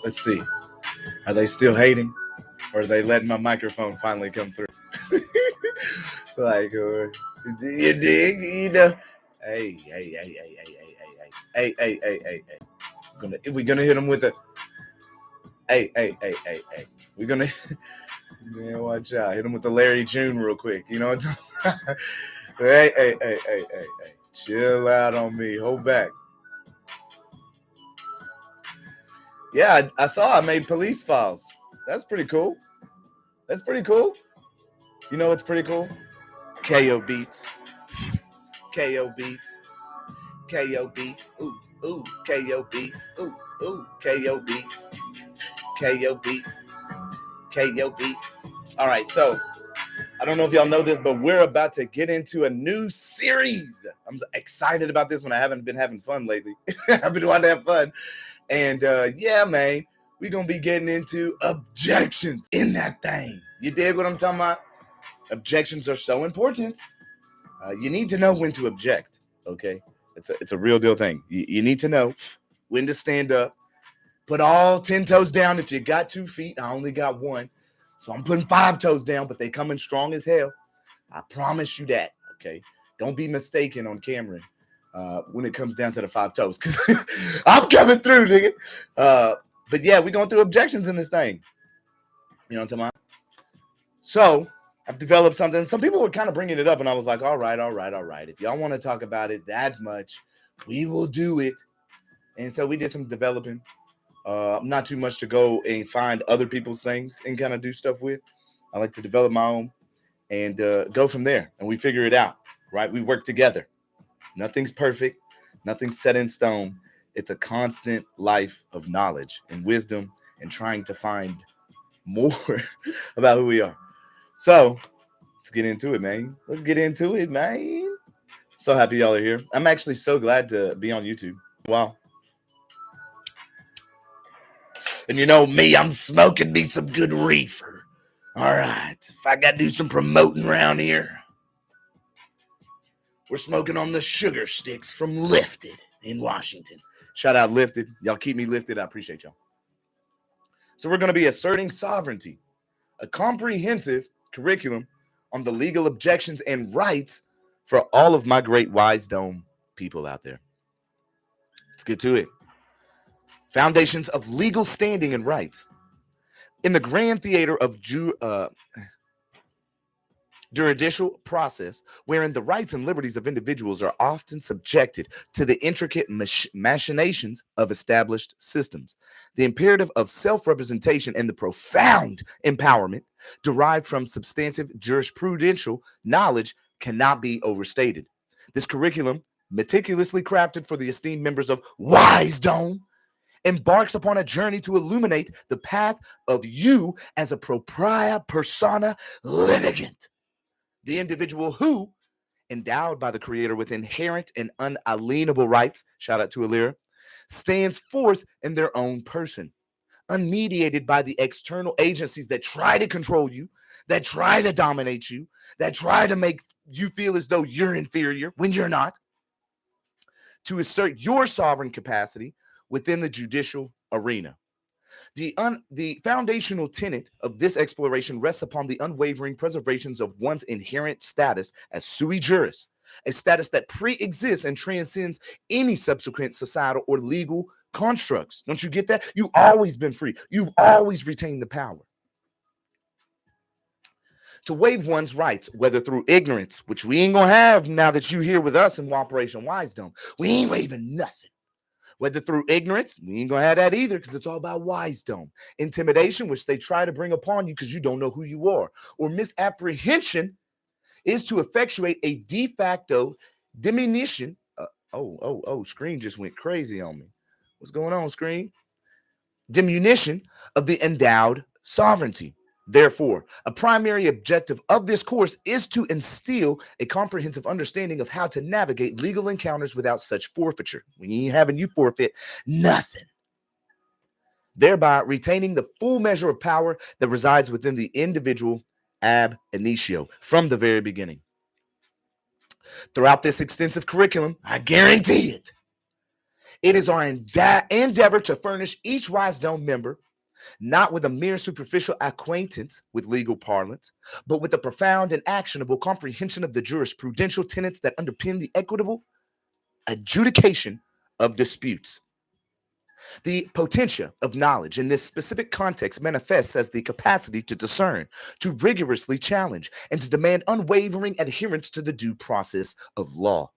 Let's see. Are they still hating? Or are they letting my microphone finally come through? Like, you dig? You know? Hey. We're gonna hit them with a hey. We're gonna man, watch out. Hit them with the Larry June real quick. You know what I'm talking about? Hey. Chill out on me. Hold back. Yeah, I saw I made police files. That's pretty cool. You know what's pretty cool? KO beats. KO beats. KO beats. Ooh. KO beats. Ooh. KO beats. KO beats. KO beats. All right, so I don't know if y'all know this, but we're about to get into a new series. I'm excited about this one. I haven't been having fun lately. I've been wanting to have fun. And yeah, man, we're going to be getting into objections in that thing. You dig what I'm talking about? Objections are so important. You need to know when to object, okay? It's a real deal thing. You need to know when to stand up. Put all 10 toes down. If you got 2 feet, I only got 1. So I'm putting 5 toes down, but they coming strong as hell. I promise you that, okay? Don't be mistaken on camera when it comes down to the 5 toes, because I'm coming through, nigga. But yeah, we're going through objections in this thing. You know what I'm talking about? So I've developed something. Some people were kind of bringing it up, and I was like, all right. If y'all want to talk about it that much, we will do it. And so we did some developing. Not too much to go and find other people's things and kind of do stuff with. I like to develop my own and go from there. And we figure it out, right? We work together. Nothing's perfect. Nothing's set in stone. It's a constant life of knowledge and wisdom and trying to find more about who we are. So let's get into it, man. So happy y'all are here. I'm actually so glad to be on YouTube. Wow. And you know me, I'm smoking me some good reefer. All right. If I got to do some promoting around here, we're smoking on the sugar sticks from Lifted in Washington. Shout out Lifted. Y'all keep me lifted. I appreciate y'all. So we're going to be asserting sovereignty, a comprehensive curriculum on the legal objections and rights for all of my great Wise Dome people out there. Let's get to it. Foundations of legal standing and rights. In the grand theater of judicial process, wherein the rights and liberties of individuals are often subjected to the intricate machinations of established systems, the imperative of self-representation and the profound empowerment derived from substantive jurisprudential knowledge cannot be overstated. This curriculum, meticulously crafted for the esteemed members of Wise Dome, embarks upon a journey to illuminate the path of you as a propria persona litigant, the individual who, endowed by the Creator with inherent and unalienable rights, shout out to Alira, stands forth in their own person, unmediated by the external agencies that try to control you, that try to dominate you, that try to make you feel as though you're inferior when you're not, to assert your sovereign capacity within the judicial arena. The foundational tenet of this exploration rests upon the unwavering preservation of one's inherent status as sui juris, a status that pre-exists and transcends any subsequent societal or legal constructs. Don't you get that? You've always been free. You've always retained the power to waive one's rights, whether through ignorance, which we ain't gonna have now that you're here with us in Operation Wisdom. We ain't waiving nothing. Whether through ignorance, we ain't gonna have that either, because it's all about wisdom. Intimidation, which they try to bring upon you because you don't know who you are. Or misapprehension is to effectuate a de facto diminution. Screen just went crazy on me. What's going on, screen? Diminution of the endowed sovereignty. Therefore, a primary objective of this course is to instill a comprehensive understanding of how to navigate legal encounters without such forfeiture. We ain't having you forfeit nothing. Thereby retaining the full measure of power that resides within the individual ab initio from the very beginning. Throughout this extensive curriculum, I guarantee it, It is our endeavor to furnish each Wisdom member not with a mere superficial acquaintance with legal parlance, but with a profound and actionable comprehension of the jurisprudential tenets that underpin the equitable adjudication of disputes. The potentia of knowledge in this specific context manifests as the capacity to discern, to rigorously challenge, and to demand unwavering adherence to the due process of law.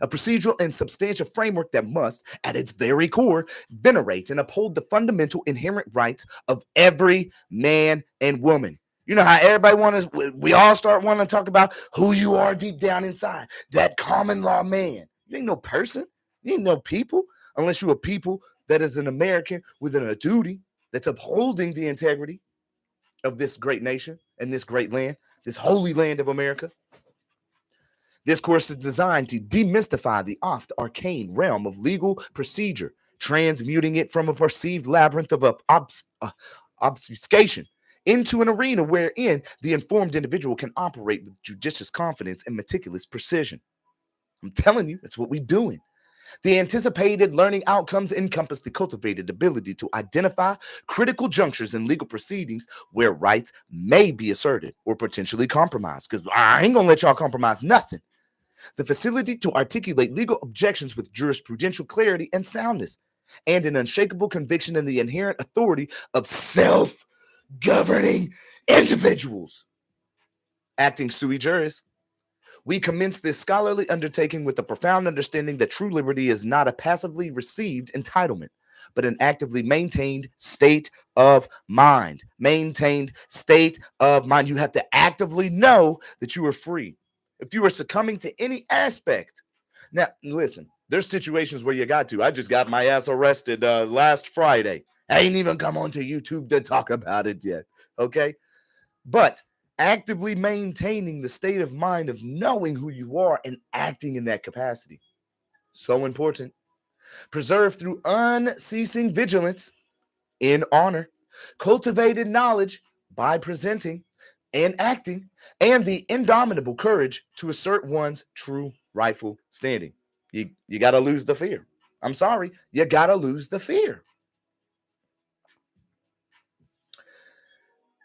A procedural and substantial framework that must, at its very core, venerate and uphold the fundamental inherent rights of every man and woman. You know how everybody wants, we all start wanting to talk about who you are deep down inside, that common law man. You ain't no person, you ain't no people, unless you're a people that is an American within a duty that's upholding the integrity of this great nation and this great land, this holy land of America. This course is designed to demystify the oft arcane realm of legal procedure, transmuting it from a perceived labyrinth of obfuscation into an arena wherein the informed individual can operate with judicious confidence and meticulous precision. I'm telling you, that's what we're doing. The anticipated learning outcomes encompass the cultivated ability to identify critical junctures in legal proceedings where rights may be asserted or potentially compromised, because I ain't gonna let y'all compromise nothing. The facility to articulate legal objections with jurisprudential clarity and soundness, and an unshakable conviction in the inherent authority of self-governing individuals. Acting sui juris, we commence this scholarly undertaking with the profound understanding that true liberty is not a passively received entitlement, but an actively maintained state of mind. Maintained state of mind. You have to actively know that you are free. If you are succumbing to any aspect, now listen, there's situations where you got to. I just got my ass arrested last Friday. I ain't even come onto YouTube to talk about it yet. Okay, but actively maintaining the state of mind of knowing who you are and acting in that capacity. So important. Preserved through unceasing vigilance in honor, cultivated knowledge by presenting and acting, and the indomitable courage to assert one's true rightful standing. You got to lose the fear. I'm sorry, you got to lose the fear.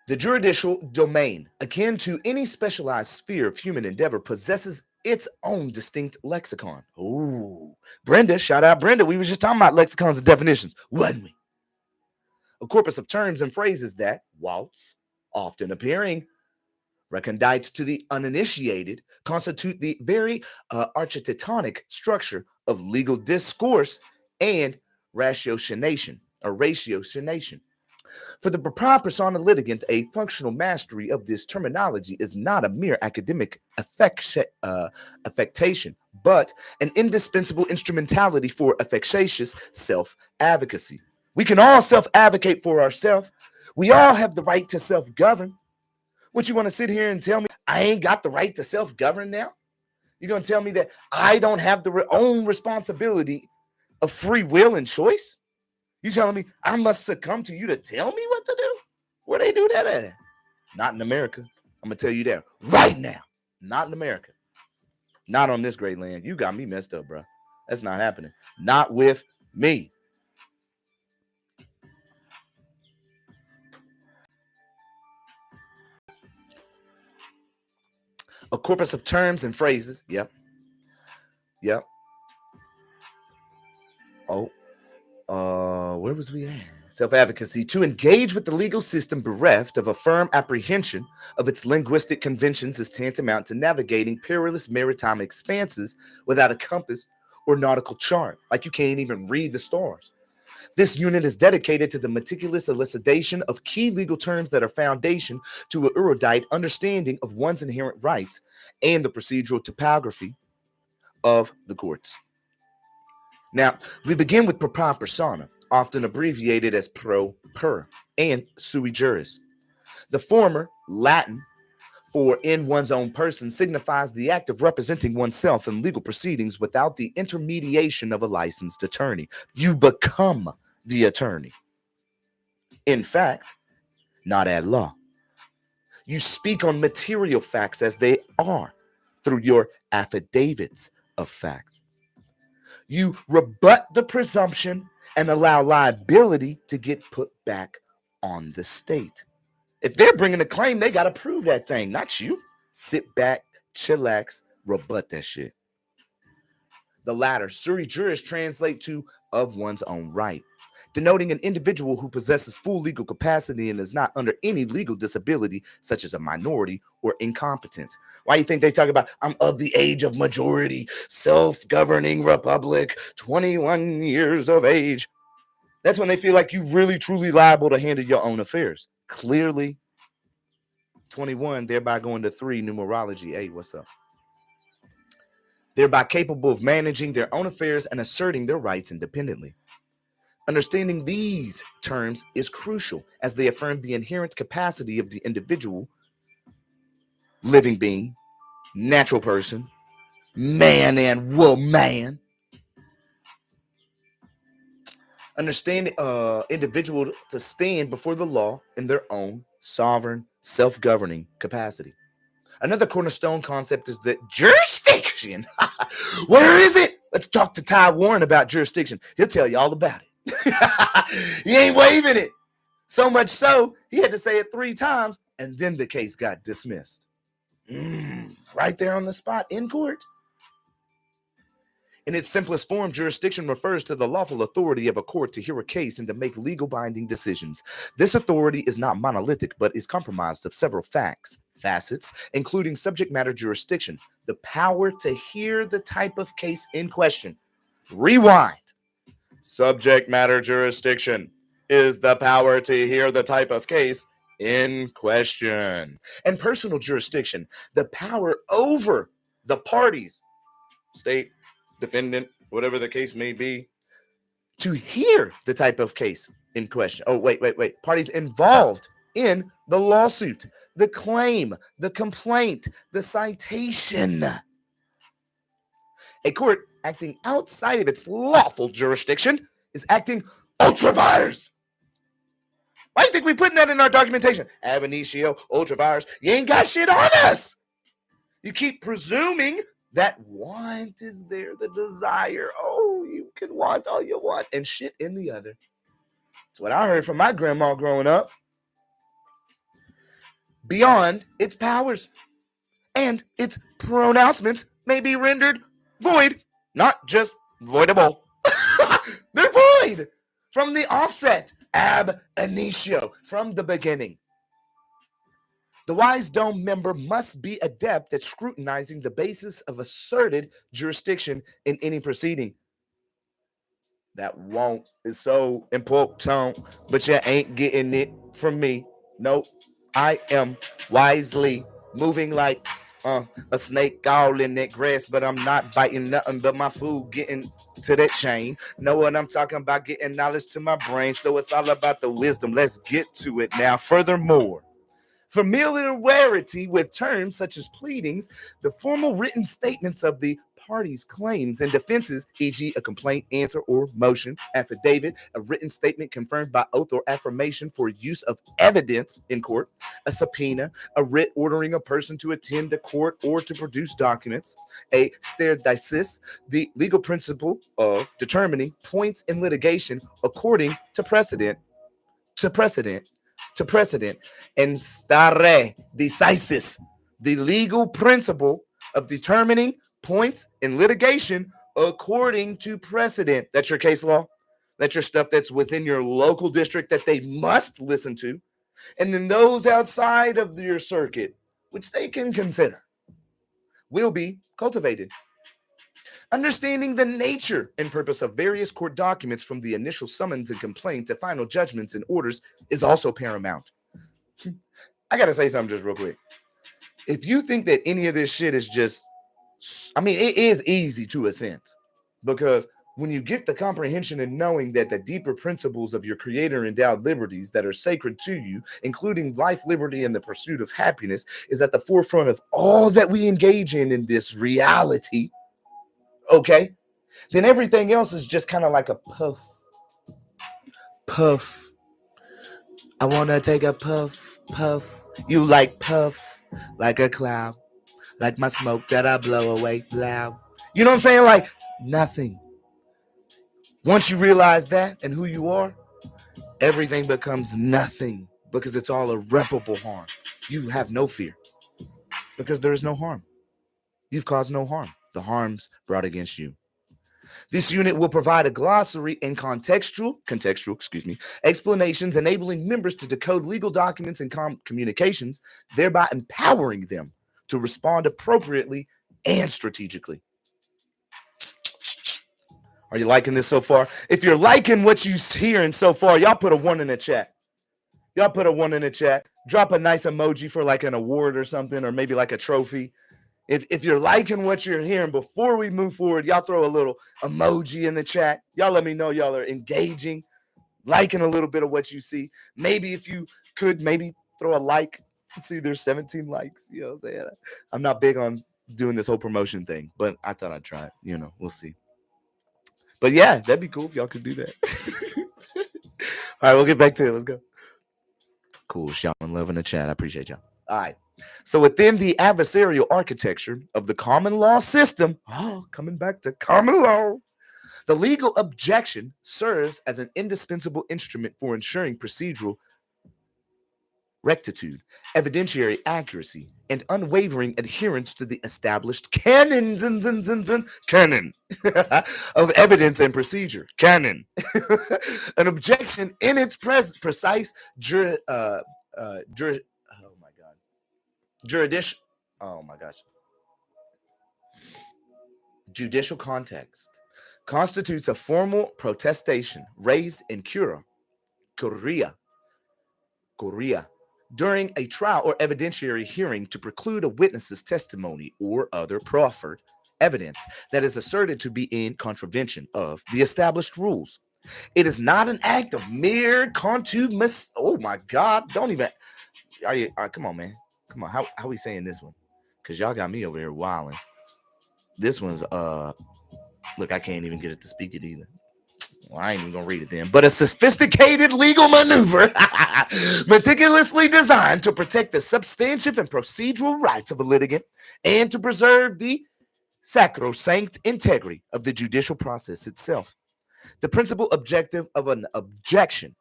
The juridical domain, akin to any specialized sphere of human endeavor, possesses its own distinct lexicon. Ooh, Brenda, shout out Brenda. We were just talking about lexicons and definitions, wasn't we? A corpus of terms and phrases that, whilst often appearing recondite to the uninitiated, constitute the very architectonic structure of legal discourse and ratiocination. For the proper persona litigant, a functional mastery of this terminology is not a mere academic affectation, but an indispensable instrumentality for effectuous self-advocacy. We can all self-advocate for ourselves. We all have the right to self-govern. What, you want to sit here and tell me I ain't got the right to self-govern now? You're going to tell me that I don't have the own responsibility of free will and choice? You telling me I must succumb to you to tell me what to do? Where they do that at? Not in America. I'm going to tell you that right now. Not in America. Not on this great land. You got me messed up, bro. That's not happening. Not with me. A corpus of terms and phrases. Yep. Oh, where was we at? Self-advocacy, to engage with the legal system bereft of a firm apprehension of its linguistic conventions, is tantamount to navigating perilous maritime expanses without a compass or nautical chart. Like you can't even read the stars. This unit is dedicated to the meticulous elucidation of key legal terms that are foundation to an erudite understanding of one's inherent rights and the procedural topography of the courts. Now, we begin with propria persona, often abbreviated as pro per, and sui juris. The former, Latin for in one's own person, signifies the act of representing oneself in legal proceedings without the intermediation of a licensed attorney. You become the attorney. In fact, not at law. You speak on material facts as they are through your affidavits of fact. You rebut the presumption and allow liability to get put back on the state. If they're bringing a claim, they got to prove that thing, not you. Sit back, chillax, rebut that shit. The latter, sui juris, translate to of one's own right, denoting an individual who possesses full legal capacity and is not under any legal disability, such as a minority or incompetence. Why do you think they talk about, I'm of the age of majority, self-governing republic, 21 years of age? That's when they feel like you really, truly liable to handle your own affairs. Clearly, 21, thereby going to 3, numerology. Hey, what's up? Thereby capable of managing their own affairs and asserting their rights independently. Understanding these terms is crucial as they affirm the inherent capacity of the individual, living being, natural person, man and woman. Understand individual to stand before the law in their own sovereign, self-governing capacity. Another cornerstone concept is the jurisdiction. Where is it? Let's talk to Ty Warren about jurisdiction. He'll tell you all about it. He ain't waiving it. So much so, he had to say it 3 times, and then the case got dismissed. Right there on the spot in court. In its simplest form, jurisdiction refers to the lawful authority of a court to hear a case and to make legal binding decisions. This authority is not monolithic, but is comprised of several facets, including subject matter jurisdiction, the power to hear the type of case in question. Rewind. Subject matter jurisdiction is the power to hear the type of case in question. And personal jurisdiction, the power over the parties, state, defendant, whatever the case may be, to hear the type of case in question. Oh, wait. Parties involved in the lawsuit, the claim, the complaint, the citation. A court acting outside of its lawful jurisdiction is acting ultra vires. Why do you think we putting that in our documentation? Ab initio, ultra vires. You ain't got shit on us. You keep presuming that want is there, the desire. Oh, you can want all you want and shit in the other. That's what I heard from my grandma growing up. Beyond its powers, and its pronouncements may be rendered void, not just voidable. They're void from the offset, ab initio, from the beginning. The Wise Dome member must be adept at scrutinizing the basis of asserted jurisdiction in any proceeding. That won't is so important, but you ain't getting it from me. Nope. I am wisely moving like a snake all in that grass, but I'm not biting nothing but my food getting to that chain. Know what I'm talking about? Getting knowledge to my brain, so it's all about the wisdom. Let's get to it now. Furthermore, familiarity with terms such as pleadings, the formal written statements of the parties' claims and defenses, e.g., a complaint, answer, or motion, affidavit, a written statement confirmed by oath or affirmation for use of evidence in court, a subpoena, a writ ordering a person to attend a court or to produce documents, a stare decisis, the legal principle of determining points in litigation according to precedent, and stare decisis, the legal principle of determining points in litigation according to precedent. That's your case law. That's your stuff that's within your local district that they must listen to. And then those outside of your circuit, which they can consider, will be cultivated. Understanding the nature and purpose of various court documents from the initial summons and complaint to final judgments and orders is also paramount. I got to say something just real quick. If you think that any of this shit is just, I mean, it is easy to a sense, because when you get the comprehension and knowing that the deeper principles of your creator endowed liberties that are sacred to you, including life, liberty, and the pursuit of happiness, is at the forefront of all that we engage in this reality, okay, then everything else is just kind of like a puff. I want to take a puff. You like puff, like a cloud, like my smoke that I blow away loud. You know what I'm saying? Like nothing. Once you realize that and who you are, everything becomes nothing because it's all irreparable harm. You have no fear because there is no harm. You've caused no harm. The harms brought against you. This unit will provide a glossary and contextual explanations, enabling members to decode legal documents and communications, thereby empowering them to respond appropriately and strategically. Are you liking this so far? If you're liking what you're hearing so far, y'all put a 1 in the chat. Y'all put a 1 in the chat. Drop a nice emoji for like an award or something, or maybe like a trophy. If you're liking what you're hearing, before we move forward, y'all throw a little emoji in the chat. Y'all let me know y'all are engaging, liking a little bit of what you see. Maybe if you could, maybe throw a like. Let's see, there's 17 likes. You know what I'm saying? I'm not big on doing this whole promotion thing, but I thought I'd try it. You know, we'll see. But yeah, that'd be cool if y'all could do that. All right, we'll get back to it. Let's go. Cool. Showing love in the chat. I appreciate y'all. All right. So within the adversarial architecture of the common law system, coming back to common law, the legal objection serves as an indispensable instrument for ensuring procedural rectitude, evidentiary accuracy, and unwavering adherence to the established canon of evidence and procedure. Canon. An objection in its precise judicial context constitutes a formal protestation raised in curia during a trial or evidentiary hearing to preclude a witness's testimony or other proffered evidence that is asserted to be in contravention of the established rules. It is not an act of mere contumacy. Oh my God! Don't even. Are you? Come on, man. Come on. How we saying this one? Because y'all got me over here wilding. This one's look, I can't even get it to speak it either. Well, I ain't even gonna read it then. But a sophisticated legal maneuver meticulously designed to protect the substantive and procedural rights of a litigant and to preserve the sacrosanct integrity of the judicial process itself. The principal objective of an objection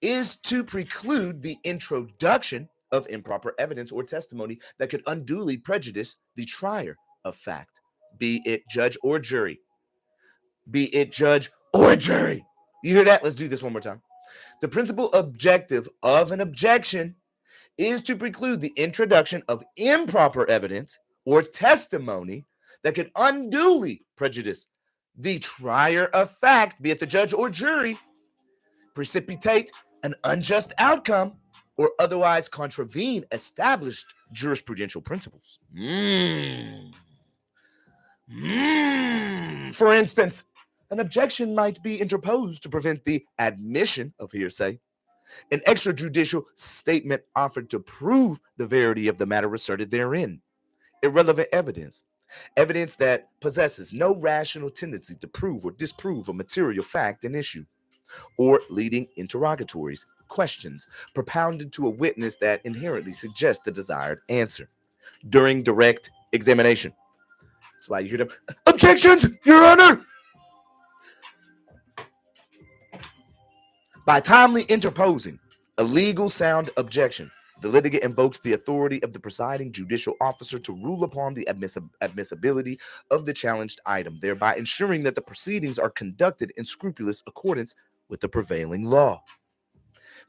is to preclude the introduction of improper evidence or testimony that could unduly prejudice the trier of fact, be it judge or jury. You hear that? Let's do this one more time. The principal objective of an objection is to preclude the introduction of improper evidence or testimony that could unduly prejudice the trier of fact, be it the judge or jury, precipitate an unjust outcome, or otherwise contravene established jurisprudential principles. For instance, an objection might be interposed to prevent the admission of hearsay, an extrajudicial statement offered to prove the verity of the matter asserted therein, irrelevant evidence that possesses no rational tendency to prove or disprove a material fact and issue, or leading interrogatories, questions propounded to a witness that inherently suggest the desired answer during direct examination. That's why you hear them, objections, Your Honor! By timely interposing a legal sound objection, the litigant invokes the authority of the presiding judicial officer to rule upon the admissibility of the challenged item, thereby ensuring that the proceedings are conducted in scrupulous accordance with the prevailing law.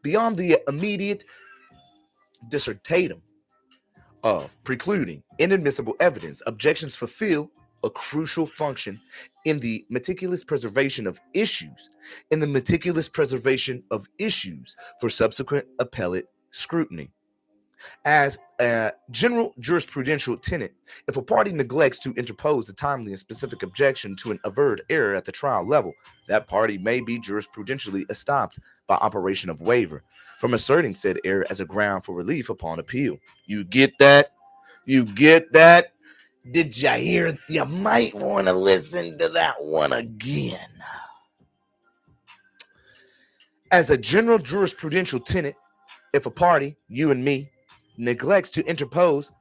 Beyond the immediate dissertatum of precluding inadmissible evidence, objections fulfill a crucial function in the meticulous preservation of issues, for subsequent appellate scrutiny. As a general jurisprudential tenet, if a party neglects to interpose a timely and specific objection to an averred error at the trial level, that party may be jurisprudentially estopped by operation of waiver from asserting said error as a ground for relief upon appeal. You get that? You get that? Did you hear? You might want to listen to that one again. As a general jurisprudential tenet, if a party, you and me, neglects to interpose,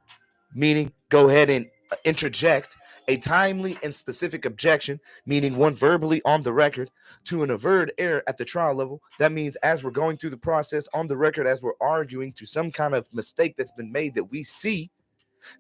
meaning go ahead and interject A timely and specific objection, meaning one verbally on the record, to an averred error at the trial level. That means as we're going through the process on the record, as we're arguing to some kind of mistake that's been made that we see,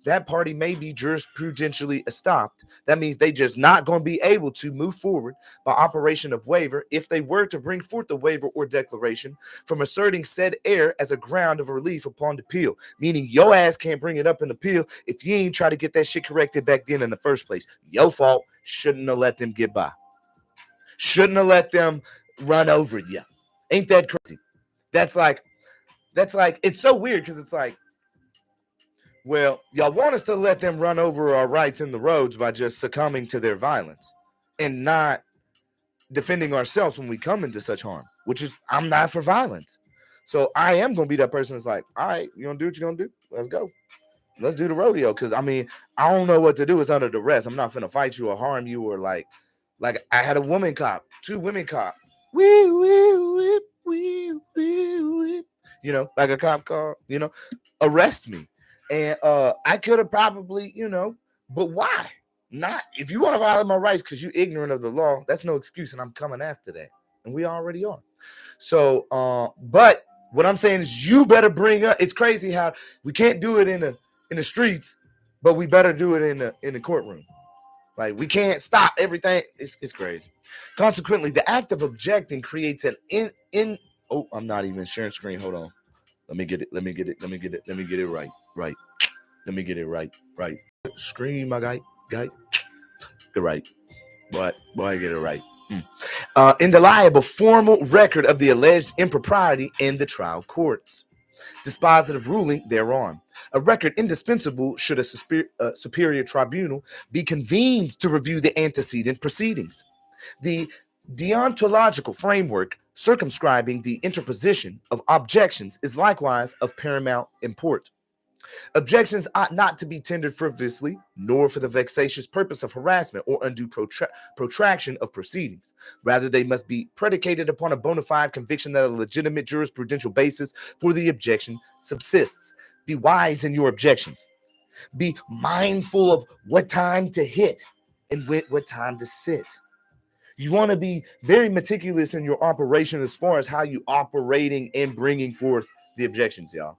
that party may be jurisprudentially estopped. That means they just not going to be able to move forward by operation of waiver if they were to bring forth a waiver or declaration from asserting said error as a ground of relief upon appeal. Meaning your ass can't bring it up in appeal if you ain't try to get that shit corrected back then in the first place. Your fault. Shouldn't have let them get by. Shouldn't have let them run over you. Ain't that crazy? That's like, it's so weird because it's like, well, y'all want us to let them run over our rights in the roads by just succumbing to their violence and not defending ourselves when we come into such harm, which is, I'm not for violence. So I am going to be that person that's like, all right, you going to do what you're going to do? Let's go. Let's do the rodeo. Because, I mean, I don't know what to do. It's under duress. I'm not going to fight you or harm you or like I had a woman cop, 2 women cop. Wee, wee, wee, wee, wee, wee. You know, like a cop car, you know, arrest me. And I could have probably, you know, but why? Not if you want to violate my rights because you're ignorant of the law, that's no excuse. And I'm coming after that. And we already are. So, but what I'm saying is you better bring up, it's crazy how we can't do it in the streets, but we better do it in the courtroom. Like we can't stop everything. It's crazy. Consequently, the act of objecting creates an I'm not even sharing screen. Hold on. Let me get it right. Let me get it right. Screen, my guy. Get right. But boy, get it right. Indelible formal record of the alleged impropriety in the trial courts. Dispositive ruling thereon. A record indispensable should a superior tribunal be convened to review the antecedent proceedings. The deontological framework circumscribing the interposition of objections is likewise of paramount import. Objections ought not to be tendered frivolously, nor for the vexatious purpose of harassment or undue protraction of proceedings. Rather, they must be predicated upon a bona fide conviction that a legitimate jurisprudential basis for the objection subsists. Be wise in your objections. Be mindful of what time to hit and what time to sit. You want to be very meticulous in your operation as far as how you operating and bringing forth the objections, y'all.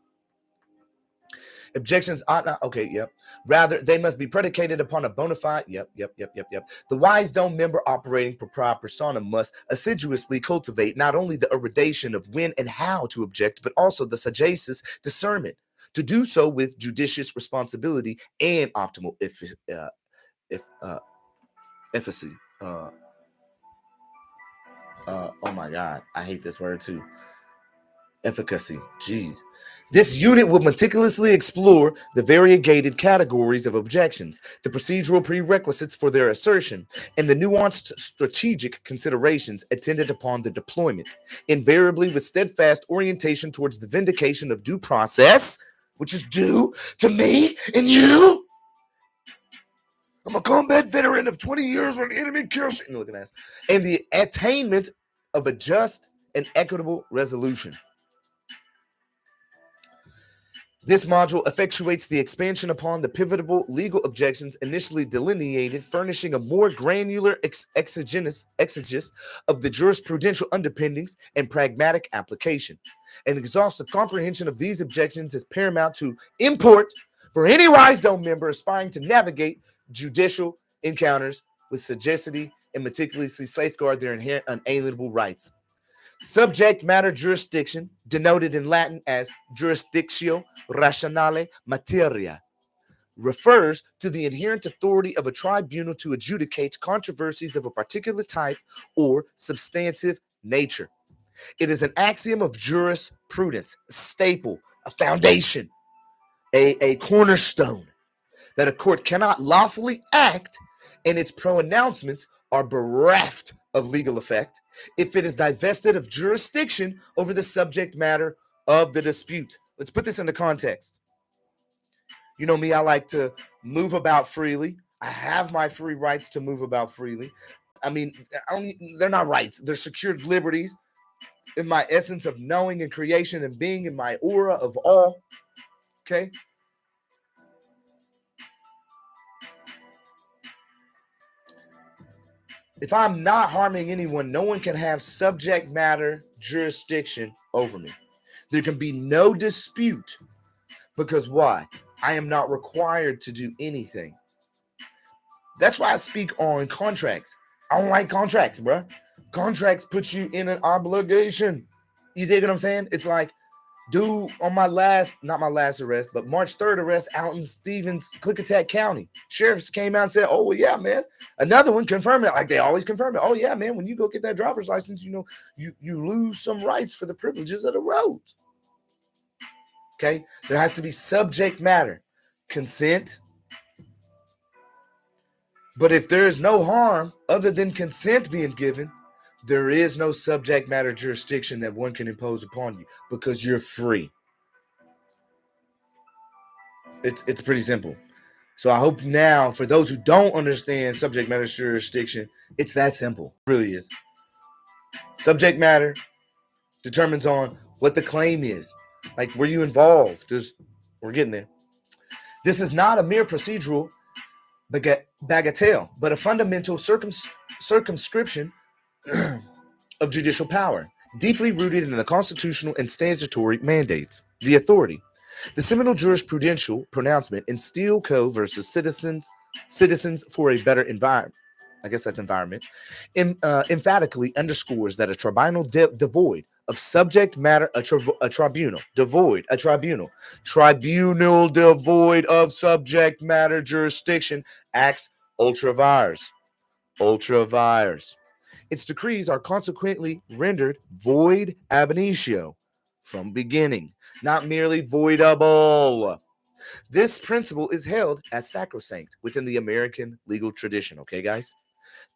Objections ought not, okay, yep. Rather, they must be predicated upon a bona fide, yep. The wise dome member operating propria persona must assiduously cultivate not only the erudition of when and how to object, but also the sagacious discernment to do so with judicious responsibility and optimal efficacy. Oh my God, I hate this word too. Efficacy. Jeez. This unit will meticulously explore the variegated categories of objections, the procedural prerequisites for their assertion, and the nuanced strategic considerations attendant upon the deployment, invariably with steadfast orientation towards the vindication of due process, which is due to me and you. I'm a combat veteran of 20 years when the enemy kills you. Looking at, and the attainment of a just and equitable resolution. This module effectuates the expansion upon the pivotal legal objections initially delineated, furnishing a more granular exegesis of the jurisprudential underpinnings and pragmatic application. An exhaustive comprehension of these objections is paramount to import for any wise dome member aspiring to navigate judicial encounters with sagacity and meticulously safeguard their inherent unalienable rights. Subject matter jurisdiction, denoted in Latin as jurisdictio rationale materia, refers to the inherent authority of a tribunal to adjudicate controversies of a particular type or substantive nature. It is an axiom of jurisprudence, a staple, a foundation, a cornerstone, that a court cannot lawfully act and its pronouncements are bereft of legal effect if it is divested of jurisdiction over the subject matter of the dispute. Let's put this into context. You know me, I like to move about freely. I have my free rights to move about freely. I mean, they're not rights. They're secured liberties in my essence of knowing and creation and being in my aura of all. Okay? If I'm not harming anyone, no one can have subject matter jurisdiction over me. There can be no dispute because why? I am not required to do anything. That's why I speak on contracts. I don't like contracts, bro. Contracts put you in an obligation. You dig what I'm saying? It's like, dude, on my last, not my last arrest, but March 3rd arrest out in Stevens, Clickitat County. Sheriffs came out and said, oh, well, yeah, man. Another one confirmed it, like they always confirm it. Oh, yeah, man, when you go get that driver's license, you know, you lose some rights for the privileges of the roads. Okay? There has to be subject matter, consent. But if there is no harm other than consent being given, there is no subject matter jurisdiction that one can impose upon you because you're free. It's pretty simple. So I hope now, for those who don't understand subject matter jurisdiction, it's that simple. It really is. Subject matter determines on what the claim is. Like, were you involved? We're getting there. This is not a mere procedural bagatelle, but a fundamental circumscription of judicial power, deeply rooted in the constitutional and statutory mandates. The authority. The seminal jurisprudential pronouncement in Steele Co. versus Citizens for a Better Environment, I guess that's environment, emphatically underscores that a tribunal devoid of subject matter, tribunal devoid of subject matter jurisdiction acts ultra vires. Its decrees are consequently rendered void ab initio, from beginning, not merely voidable. This principle is held as sacrosanct within the American legal tradition, okay, guys?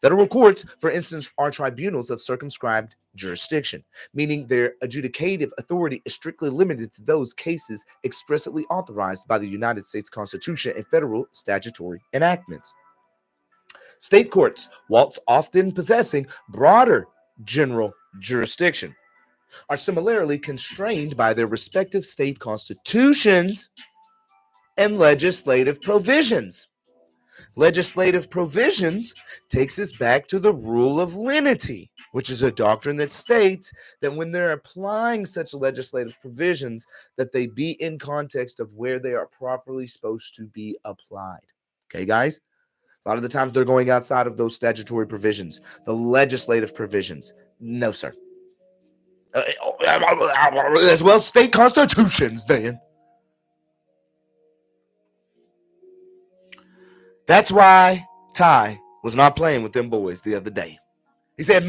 Federal courts, for instance, are tribunals of circumscribed jurisdiction, meaning their adjudicative authority is strictly limited to those cases expressly authorized by the United States Constitution and federal statutory enactments. State courts, whilst often possessing broader general jurisdiction, are similarly constrained by their respective state constitutions and legislative provisions. Legislative provisions takes us back to the rule of lenity, which is a doctrine that states that when they're applying such legislative provisions, that they be in context of where they are properly supposed to be applied. Okay, guys? A lot of the times they're going outside of those statutory provisions, the legislative provisions. No, sir. As well, state constitutions, then. That's why Ty was not playing with them boys the other day. He said,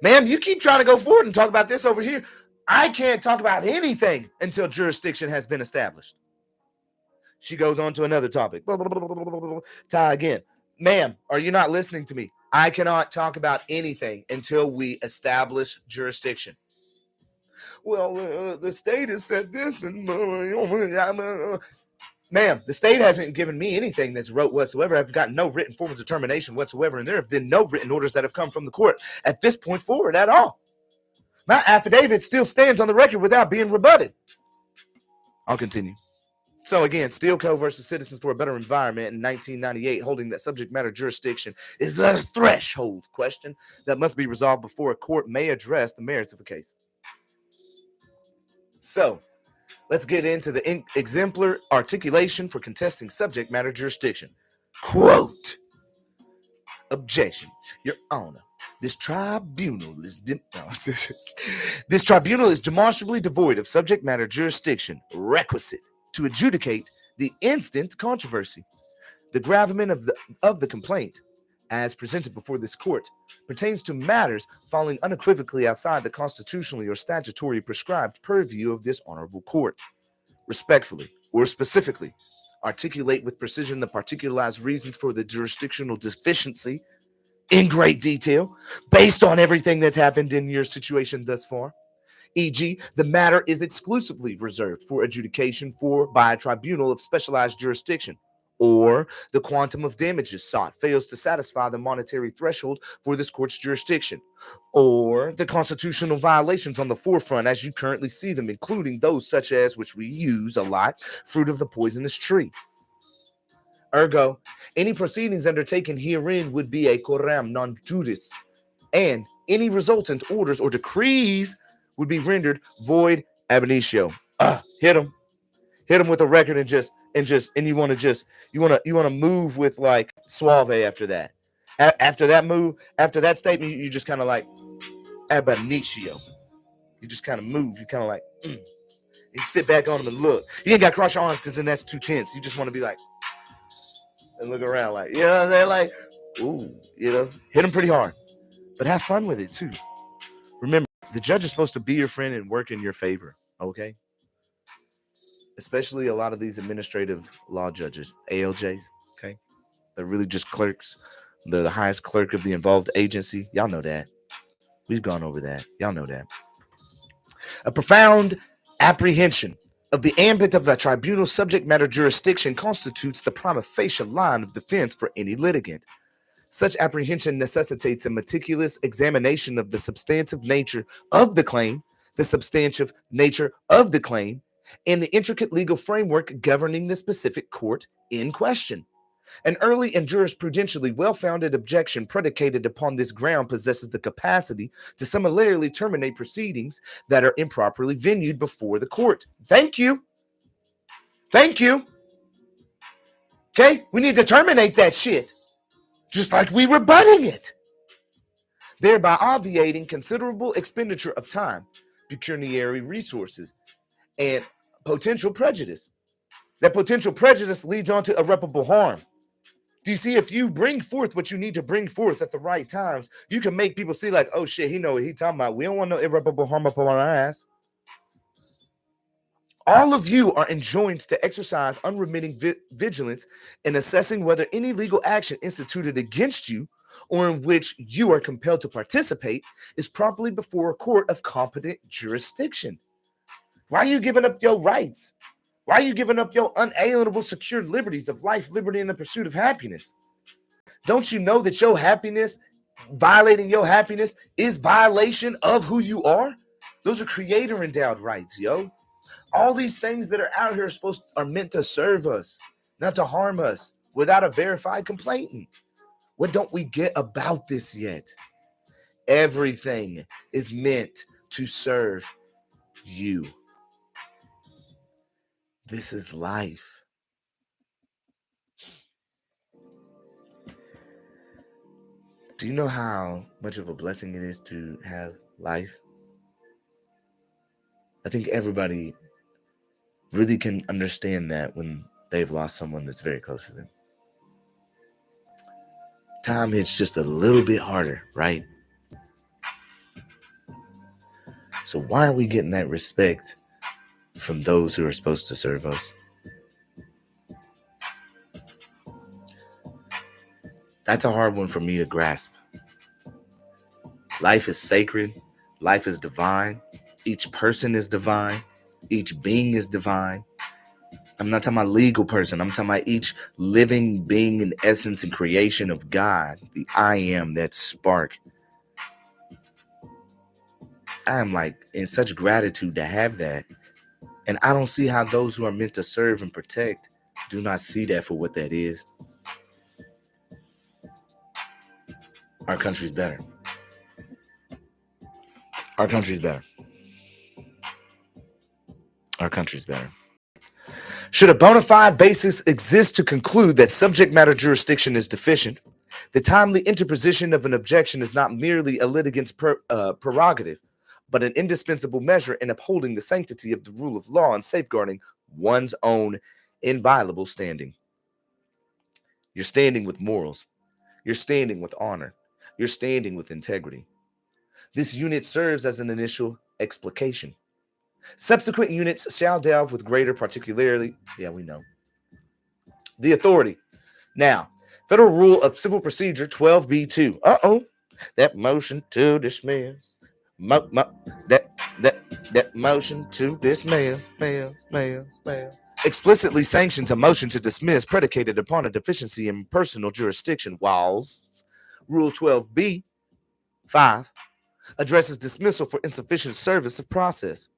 ma'am, you keep trying to go forward and talk about this over here. I can't talk about anything until jurisdiction has been established. She goes on to another topic. Ty again. Ma'am, are you not listening to me? I cannot talk about anything until we establish jurisdiction. Well, the state has said this, and ma'am, the state hasn't given me anything that's wrote whatsoever. I've gotten no written form of determination whatsoever, and there have been no written orders that have come from the court at this point forward at all. My affidavit still stands on the record without being rebutted. I'll continue. So again, Steele Co. versus Citizens for a Better Environment in 1998, holding that subject matter jurisdiction is a threshold question that must be resolved before a court may address the merits of a case. So, let's get into the exemplar articulation for contesting subject matter jurisdiction. Quote, objection, Your Honor. This tribunal is demonstrably devoid of subject matter jurisdiction requisite to adjudicate the instant controversy. The gravamen of the complaint, as presented before this court, pertains to matters falling unequivocally outside the constitutionally or statutory prescribed purview of this honorable court. Respectfully, or specifically, articulate with precision the particularized reasons for the jurisdictional deficiency in great detail, based on everything that's happened in your situation thus far. E.g., the matter is exclusively reserved for adjudication by a tribunal of specialized jurisdiction, or the quantum of damages sought fails to satisfy the monetary threshold for this court's jurisdiction, or the constitutional violations on the forefront as you currently see them, including those such as, which we use a lot, fruit of the poisonous tree. Ergo, any proceedings undertaken herein would be a coram non juris, and any resultant orders or decrees would be rendered void ab initio. Hit him with a record and you want to move with like suave after that. After that move, after that statement, you just kind of like ab initio. You just kind of move. You kind of like you sit back on him and look. You ain't got to cross your arms because then that's too tense. You just want to be like and look around like, you know what I'm saying? Like, ooh, hit him pretty hard, but have fun with it too. Remember, the judge is supposed to be your friend and work in your favor. Okay. Especially a lot of these administrative law judges, ALJs, okay? They're really just clerks. They're the highest clerk of the involved agency. Y'all know that. We've gone over that. Y'all know that. A profound apprehension of the ambit of a tribunal's subject matter jurisdiction constitutes the prima facie line of defense for any litigant. Such apprehension necessitates a meticulous examination of the substantive nature of the claim, and the intricate legal framework governing the specific court in question. An early and jurisprudentially well-founded objection predicated upon this ground possesses the capacity to summarily terminate proceedings that are improperly venued before the court. Thank you. Okay, we need to terminate that shit, just like we were rebutting it, thereby obviating considerable expenditure of time, pecuniary resources, and potential prejudice. That potential prejudice leads on to irreparable harm. Do you see, if you bring forth what you need to bring forth at the right times, you can make people see like, oh shit, he know what he talking about. We don't want no irreparable harm up on our ass. All of you are enjoined to exercise unremitting vigilance in assessing whether any legal action instituted against you or in which you are compelled to participate is properly before a court of competent jurisdiction. Why are you giving up your rights? Why are you giving up your unalienable secured liberties of life, liberty, and the pursuit of happiness? Don't you know that your happiness, violating your happiness, is violation of who you are? Those are creator endowed rights, yo. All these things that are out here are meant to serve us, not to harm us without a verified complainant. What don't we get about this yet? Everything is meant to serve you. This is life. Do you know how much of a blessing it is to have life? I think everybody really can understand that when they've lost someone that's very close to them. Time hits just a little bit harder, right? So why are we getting that respect from those who are supposed to serve us? That's a hard one for me to grasp. Life is sacred. Life is divine. Each person is divine. Each being is divine. I'm not talking about legal person. I'm talking about each living being in essence and creation of God. The I am, that spark. I am like in such gratitude to have that. And I don't see how those who are meant to serve and protect do not see that for what that is. Our country's better. Our country's better. Our country's better. Should a bona fide basis exist to conclude that subject matter jurisdiction is deficient, the timely interposition of an objection is not merely a litigant's prerogative, but an indispensable measure in upholding the sanctity of the rule of law and safeguarding one's own inviolable standing. You're standing with morals. You're standing with honor. You're standing with integrity. This unit serves as an initial explication. Subsequent units shall delve with greater particularity. Yeah, we know. The authority. Now, Federal Rule of Civil Procedure 12B2. That motion to dismiss. That motion to dismiss. Explicitly sanctions a motion to dismiss predicated upon a deficiency in personal jurisdiction, whilst Rule 12B 5 addresses dismissal for insufficient service of process.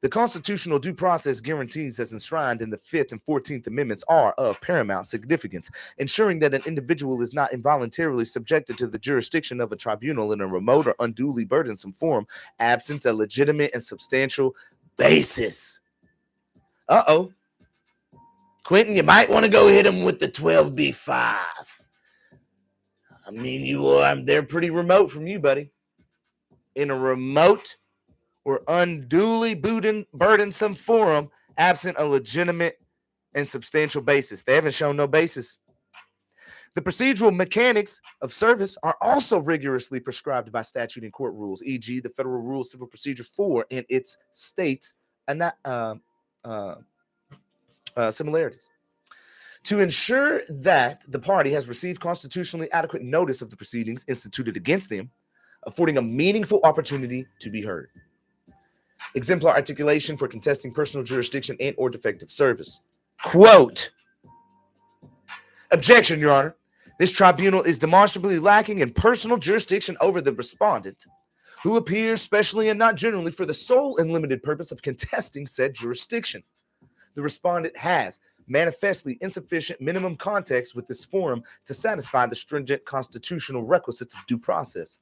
The constitutional due process guarantees as enshrined in the 5th and 14th Amendments are of paramount significance, ensuring that an individual is not involuntarily subjected to the jurisdiction of a tribunal in a remote or unduly burdensome form, absent a legitimate and substantial basis. Uh-oh. Quentin, you might want to go hit him with the 12B5. I mean, they're pretty remote from you, buddy. In a remote or unduly burdensome forum, absent a legitimate and substantial basis. They haven't shown no basis. The procedural mechanics of service are also rigorously prescribed by statute and court rules, e.g. the Federal Rule of Civil Procedure 4 and its states similarities. To ensure that the party has received constitutionally adequate notice of the proceedings instituted against them, affording a meaningful opportunity to be heard. Exemplar articulation for contesting personal jurisdiction and or defective service. Quote, objection, Your Honor. This tribunal is demonstrably lacking in personal jurisdiction over the respondent, who appears specially and not generally for the sole and limited purpose of contesting said jurisdiction. The respondent has manifestly insufficient minimum context with this forum to satisfy the stringent constitutional requisites of due process.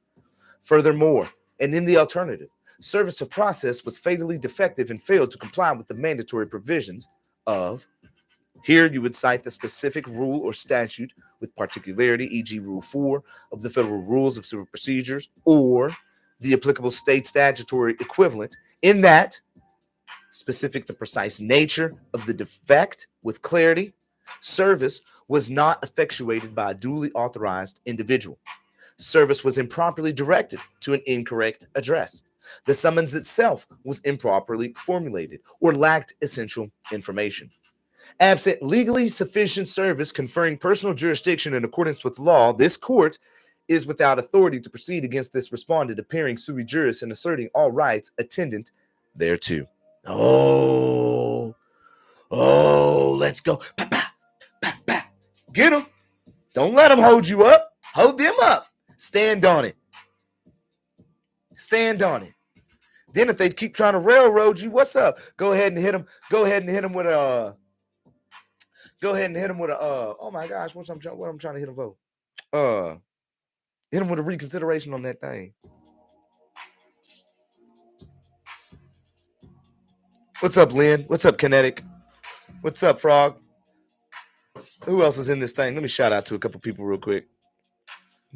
Furthermore, and in the alternative, service of process was fatally defective and failed to comply with the mandatory provisions of, here you would cite the specific rule or statute with particularity, e.g. Rule 4 of the Federal Rules of Civil Procedures, or the applicable state statutory equivalent, in that specific the precise nature of the defect with clarity, service was not effectuated by a duly authorized individual. Service was improperly directed to an incorrect address. The summons itself was improperly formulated or lacked essential information. Absent legally sufficient service conferring personal jurisdiction in accordance with law, this court is without authority to proceed against this respondent appearing sui juris and asserting all rights attendant thereto. Oh, let's go. Get them. Don't let them hold you up. Hold them up. Stand on it. Stand on it. Then if they keep trying to railroad you, what's up? Go ahead and hit them. Go ahead and hit them with a. Oh my gosh, what I'm trying to hit them for? Hit them with a reconsideration on that thing. What's up, Lynn? What's up, Kinetic? What's up, Frog? Who else is in this thing? Let me shout out to a couple people real quick.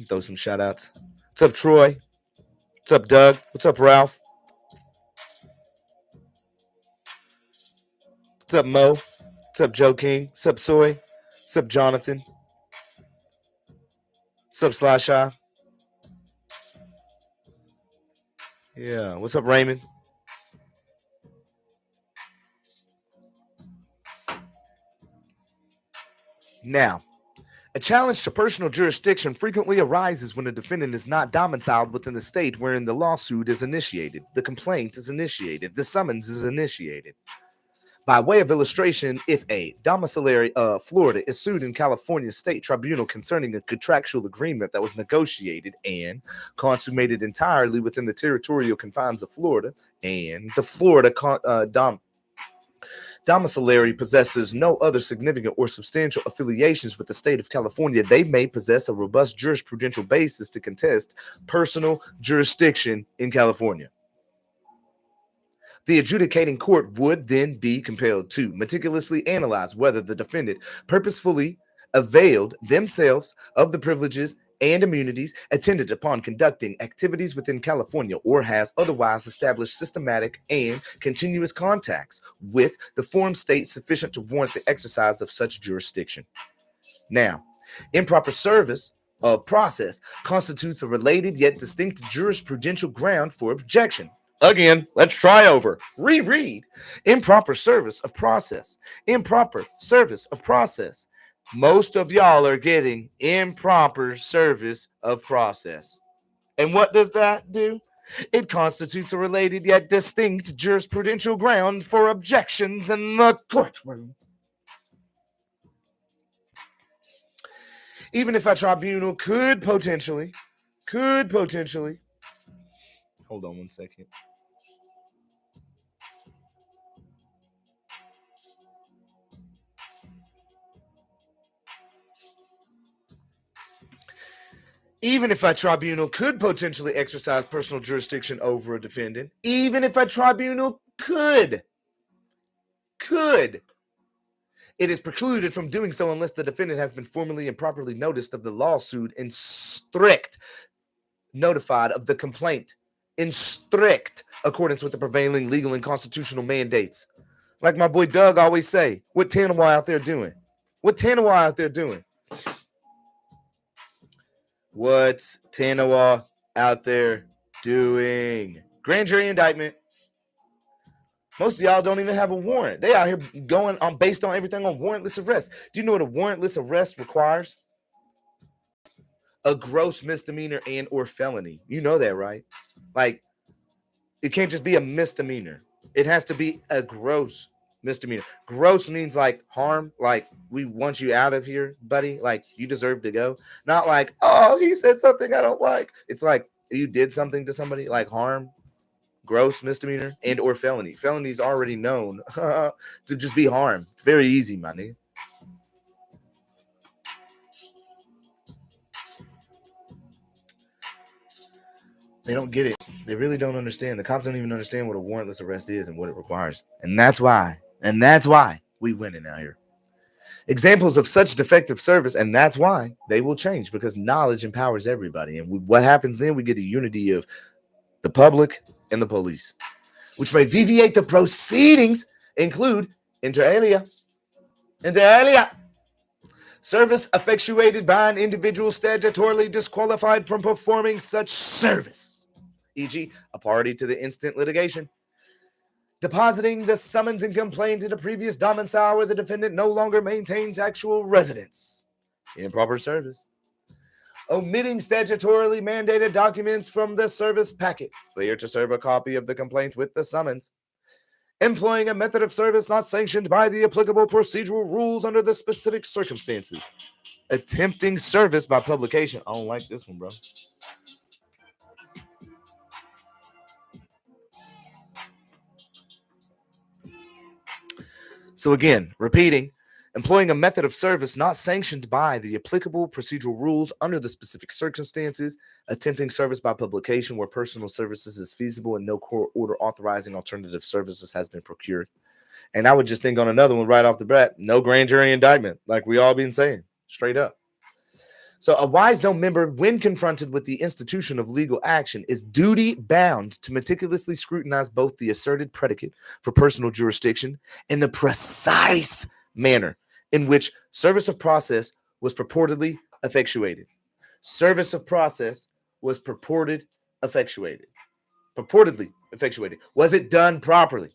Throw some shout outs. What's up, Troy? What's up, Doug? What's up, Ralph? What's up, Mo? What's up, Joe King? What's up, Soy? What's up, Jonathan? What's up, Slasha? Yeah. What's up, Raymond? Now, a challenge to personal jurisdiction frequently arises when a defendant is not domiciled within the state wherein the lawsuit is initiated, the complaint is initiated, the summons is initiated. By way of illustration, if a domiciliary of Florida is sued in California State Tribunal concerning a contractual agreement that was negotiated and consummated entirely within the territorial confines of Florida, and the Florida domiciliary possesses no other significant or substantial affiliations with the state of California, they may possess a robust jurisprudential basis to contest personal jurisdiction in California. The adjudicating court would then be compelled to meticulously analyze whether the defendant purposefully availed themselves of the privileges and immunities attendant upon conducting activities within California, or has otherwise established systematic and continuous contacts with the forum state sufficient to warrant the exercise of such jurisdiction. Now, improper service of process constitutes a related yet distinct jurisprudential ground for objection. Again, let's try over. Reread. Improper service of process. Improper service of process. Most of y'all are getting improper service of process. And what does that do? It constitutes a related yet distinct jurisprudential ground for objections in the courtroom. Even if a tribunal could potentially, hold on one second. Even if a tribunal could potentially exercise personal jurisdiction over a defendant, even if a tribunal could, it is precluded from doing so unless the defendant has been formally and properly noticed of the lawsuit in strict notified of the complaint in strict accordance with the prevailing legal and constitutional mandates. Like my boy Doug always say, what Tanawa out there doing? What Tanawa out there doing? What's Tanawa out there doing? Grand jury indictment. Most of y'all don't even have a warrant. They out here going on based on everything on warrantless arrest. Do you know what a warrantless arrest requires? A gross misdemeanor and or felony. You know that, right? Like, it can't just be a misdemeanor. It has to be a gross misdemeanor. Gross means like harm, like we want you out of here, buddy. Like you deserve to go. Not like, oh, he said something I don't like. It's like you did something to somebody, like harm, gross misdemeanor, and or felony. Felony is already known to just be harm. It's very easy, my nigga. They don't get it. They really don't understand. The cops don't even understand what a warrantless arrest is and what it requires. And that's why we winning out here. Examples of such defective service, and that's why they will change, because knowledge empowers everybody. And what happens then? We get a unity of the public and the police, which may deviate the proceedings, include inter alia. Service effectuated by an individual statutorily disqualified from performing such service, e.g., a party to the instant litigation. Depositing the summons and complaint in a previous domicile where the defendant no longer maintains actual residence. Improper service. Omitting statutorily mandated documents from the service packet. Failure to serve a copy of the complaint with the summons. Employing a method of service not sanctioned by the applicable procedural rules under the specific circumstances. Attempting service by publication. I don't like this one, bro. So again, repeating, employing a method of service not sanctioned by the applicable procedural rules under the specific circumstances, attempting service by publication where personal services is feasible and no court order authorizing alternative services has been procured. And I would just think on another one right off the bat, no grand jury indictment, like we all been saying, straight up. So a Wisdom member, when confronted with the institution of legal action, is duty bound to meticulously scrutinize both the asserted predicate for personal jurisdiction and the precise manner in which service of process was purportedly effectuated. Service of process was purportedly effectuated. Was it done properly?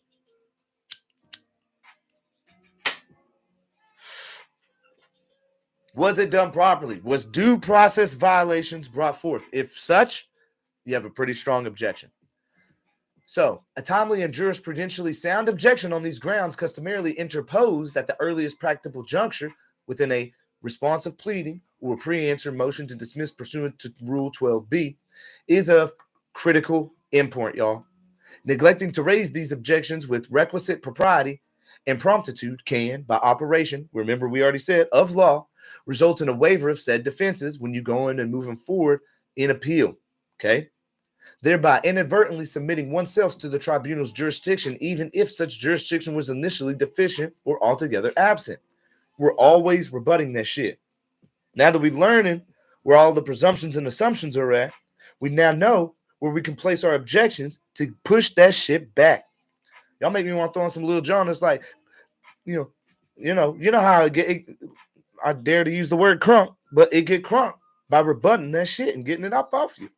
Was it done properly? Was due process violations brought forth? If such, you have a pretty strong objection. So, a timely and jurisprudentially sound objection on these grounds customarily interposed at the earliest practicable juncture within a responsive pleading or a pre-answer motion to dismiss pursuant to Rule 12b is of critical import, y'all. Neglecting to raise these objections with requisite propriety and promptitude can, by operation, remember we already said, of law, result in a waiver of said defenses when you go in and moving forward in appeal, okay? Thereby inadvertently submitting oneself to the tribunal's jurisdiction, even if such jurisdiction was initially deficient or altogether absent. We're always rebutting that shit. Now that we're learning where all the presumptions and assumptions are at, we now know where we can place our objections to push that shit back. Y'all make me want to throw in some Lil Jon. It's like, you know how I dare to use the word crunk, but it get crunk by rebutting that shit and getting it up off you.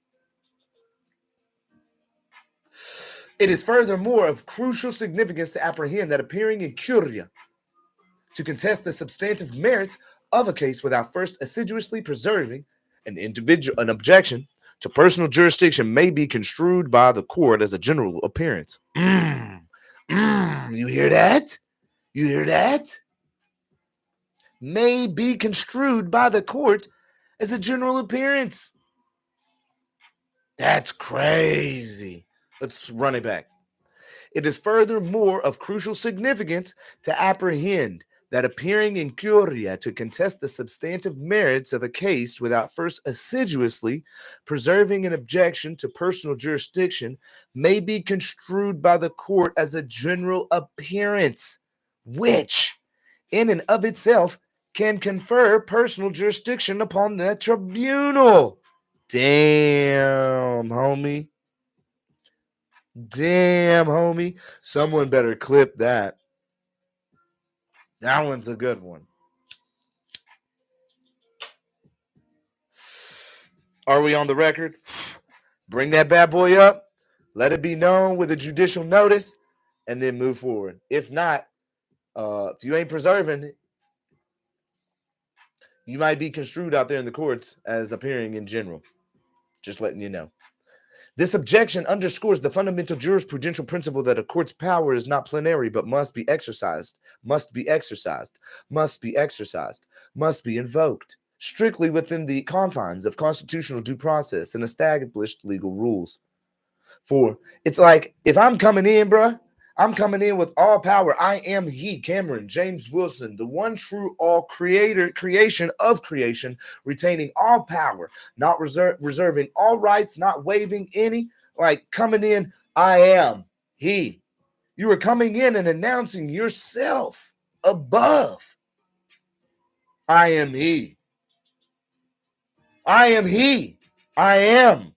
It is furthermore of crucial significance to apprehend that appearing in curia to contest the substantive merits of a case without first assiduously preserving an objection to personal jurisdiction may be construed by the court as a general appearance. You hear that? You hear that? May be construed by the court as a general appearance. That's crazy. Let's run it back. It is furthermore of crucial significance to apprehend that appearing in curia to contest the substantive merits of a case without first assiduously preserving an objection to personal jurisdiction may be construed by the court as a general appearance, which, in and of itself, can confer personal jurisdiction upon the tribunal. Damn, homie. Damn, homie. Someone better clip that. That one's a good one. Are we on the record? Bring that bad boy up. Let it be known with a judicial notice, and then move forward. If not, if you ain't preserving it, you might be construed out there in the courts as appearing in general. Just letting you know. This objection underscores the fundamental jurisprudential principle that a court's power is not plenary, but must be exercised, must be exercised, must be exercised, must be invoked, strictly within the confines of constitutional due process and established legal rules. For it's like, if I'm coming in, bruh, I'm coming in with all power. I am he, Cameron, James Wilson, the one true all creation of creation, retaining all power, not reserving all rights, not waiving any. Like coming in, I am he. You are coming in and announcing yourself above. I am he. I am he. I am.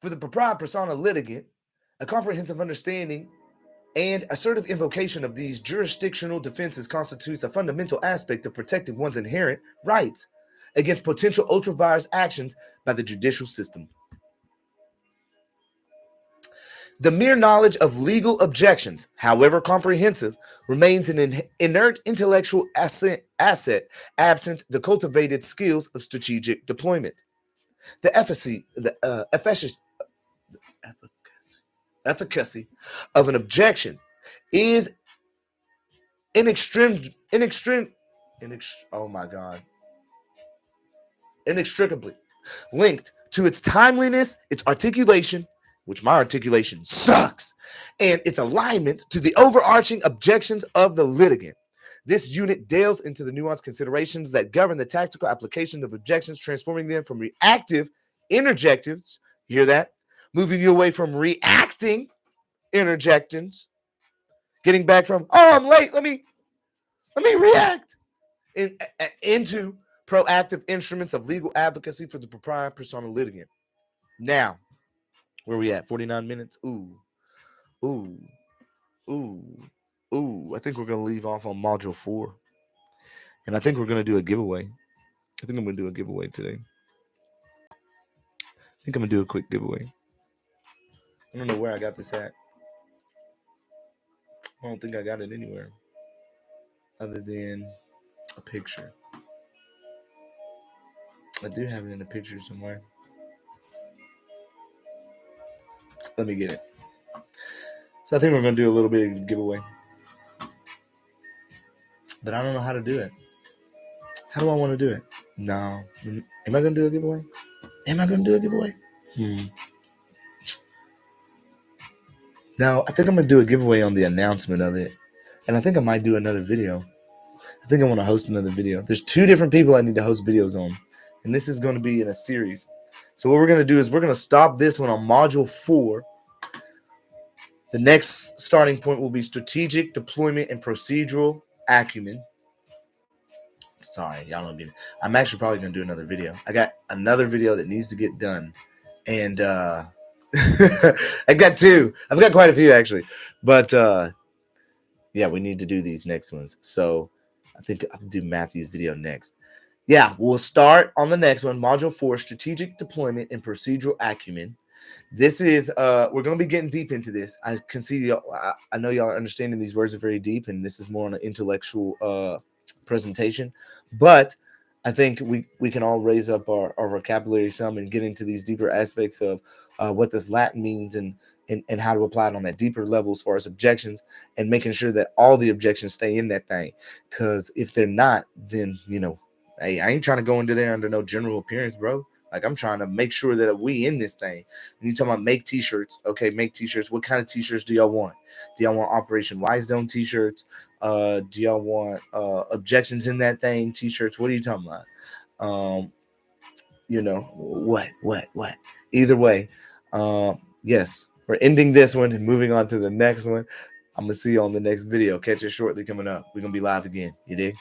For the propria persona litigant, a comprehensive understanding and assertive invocation of these jurisdictional defenses constitutes a fundamental aspect of protecting one's inherent rights against potential ultra-vires actions by the judicial system. The mere knowledge of legal objections, however comprehensive, remains an inert intellectual asset absent the cultivated skills of strategic deployment. The efficacy of an objection is inextricably linked to its timeliness, its articulation, which my articulation sucks, and its alignment to the overarching objections of the litigant. This unit delves into the nuanced considerations that govern the tactical application of objections, transforming them from reactive interjectives, you hear that? Moving you away from reacting interjections, getting back from, oh, I'm late, let me react, into proactive instruments of legal advocacy for the propria persona litigant. Now, where are we at? 49 minutes? Ooh. I think we're going to leave off on module 4. And I think we're going to do a giveaway. I think I'm going to do a giveaway today. I think I'm going to do a quick giveaway. I don't know where I got this at. I don't think I got it anywhere other than a picture. I do have it in a picture somewhere. Let me get it. So I think we're going to do a little bit of giveaway. But I don't know how to do it. How do I want to do it? No. Am I going to do a giveaway? No, I think I'm going to do a giveaway on the announcement of it. And I think I might do another video. I think I want to host another video. There's 2 different people I need to host videos on. And this is going to be in a series. So what we're going to do is we're going to stop this one on module 4. The next starting point will be strategic deployment and procedural acumen. Sorry, y'all don't get it. I'm actually probably going to do another video. I got another video that needs to get done. And I've got 2. I've got quite a few, actually. But, yeah, we need to do these next ones. So I think I'll do Matthew's video next. Yeah, we'll start on the next one, Module 4, Strategic Deployment and Procedural Acumen. This is, we're going to be getting deep into this. I can see, I know y'all are understanding these words are very deep, and this is more on an intellectual presentation. But I think we can all raise up our vocabulary some and get into these deeper aspects of what this Latin means and how to apply it on that deeper level as far as objections, and making sure that all the objections stay in that thing. Because if they're not, then, hey, I ain't trying to go into there under no general appearance, bro. Like, I'm trying to make sure that we in this thing. And you talking about make t-shirts. Okay, make t-shirts. What kind of t-shirts do y'all want? Do y'all want Operation Wise Dome t-shirts? Do y'all want Objections in that thing t-shirts? What are you talking about? What? Either way, yes, we're ending this one and moving on to the next one. I'm gonna see you on the next video. Catch it shortly coming up. We're gonna be live again. You dig?